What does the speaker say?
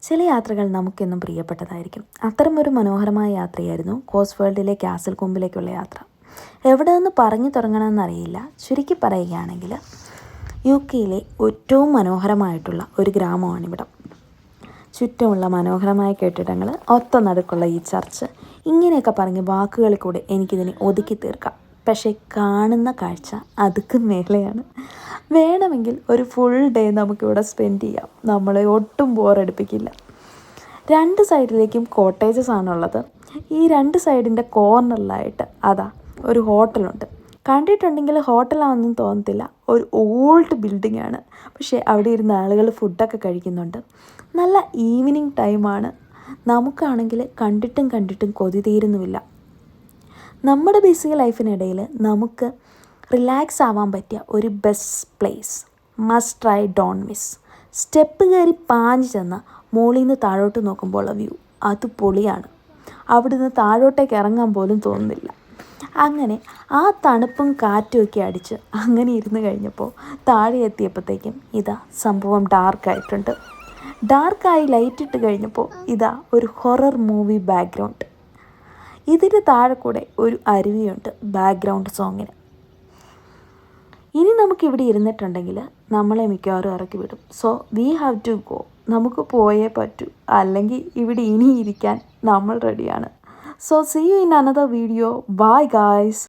ചില യാത്രകൾ നമുക്കെന്നും പ്രിയപ്പെട്ടതായിരിക്കും. അത്തരമൊരു മനോഹരമായ യാത്രയായിരുന്നു കോസ്വേൾഡിലെ കാസിൽ കൊമ്പിലേക്കുള്ള യാത്ര. എവിടെ നിന്ന് പറഞ്ഞു തുടങ്ങണമെന്നറിയില്ല. ചുരുക്കി പറയുകയാണെങ്കിൽ UK ഏറ്റവും മനോഹരമായിട്ടുള്ള ഒരു ഗ്രാമമാണിവിടം. ചുറ്റുമുള്ള മനോഹരമായ കെട്ടിടങ്ങൾ, ഒത്ത നടുക്കുള്ള ഈ ചർച്ച്, ഇങ്ങനെയൊക്കെ പറഞ്ഞ് വാക്കുകളിൽ കൂടെ എനിക്കിതിനെ ഒതുക്കി തീർക്കാം. പക്ഷേ കാണുന്ന കാഴ്ച അതുക്കും മേലെയാണ്. വേണമെങ്കിൽ ഒരു ഫുൾ ഡേ നമുക്കിവിടെ സ്പെൻഡ് ചെയ്യാം. നമ്മളെ ഒട്ടും ബോറടിപ്പിക്കില്ല. രണ്ട് സൈഡിലേക്കും കോട്ടേജസ് ആണുള്ളത്. ഈ രണ്ട് സൈഡിൻ്റെ കോർണറിലായിട്ട് ഒരു ഹോട്ടലുണ്ട്. കണ്ടിട്ടുണ്ടെങ്കിൽ ഹോട്ടലാണെന്നും തോന്നത്തില്ല, ഒരു ഓൾഡ് ബിൽഡിംഗ് ആണ്. പക്ഷേ അവിടെ ഇരുന്ന ആളുകൾ ഫുഡൊക്കെ കഴിക്കുന്നുണ്ട്. നല്ല ഈവനിങ് ടൈമാണ്. നമുക്കാണെങ്കിൽ കണ്ടിട്ടും കൊതി തീരുന്നുമില്ല. നമ്മുടെ ബിസി ലൈഫിനിടയിൽ നമുക്ക് റിലാക്സ് ആവാൻ പറ്റിയ ഒരു best place, must try, don't miss. Step കയറി പാഞ്ഞ് ചെന്ന് മുകളിൽ നിന്ന് താഴോട്ട് നോക്കുമ്പോൾ വ്യൂ അത് പൊളിയാണ്. അവിടുന്ന് താഴോട്ടേക്ക് ഇറങ്ങാൻ പോലും തോന്നുന്നില്ല. അങ്ങനെ ആ തണുപ്പും കാറ്റുമൊക്കെ അടിച്ച് അങ്ങനെ ഇരുന്ന് കഴിഞ്ഞപ്പോൾ താഴെ എത്തിയപ്പോഴത്തേക്കും സംഭവം ഡാർക്കായിട്ടുണ്ട്. ഡാർക്കായി ലൈറ്റ് ഇട്ട് കഴിഞ്ഞപ്പോൾ ഒരു ഹൊറർ മൂവി ബാക്ക്ഗ്രൗണ്ട്. ഇതിന് താഴെ കൂടെ ഒരു അരുവിയുണ്ട് ബാക്ക്ഗ്രൗണ്ട് സോങ്ങിന്. ഇനി നമുക്കിവിടെ ഇരുന്നിട്ടുണ്ടെങ്കിൽ നമ്മളെ മിക്കവാറും ഇറക്കി വിടും. So we have to go. നമുക്ക് പോയേ പറ്റൂ, അല്ലെങ്കിൽ ഇവിടെ ഇനി ഇരിക്കാൻ നമ്മൾ റെഡിയാണ്. So see you in another video. Bye guys.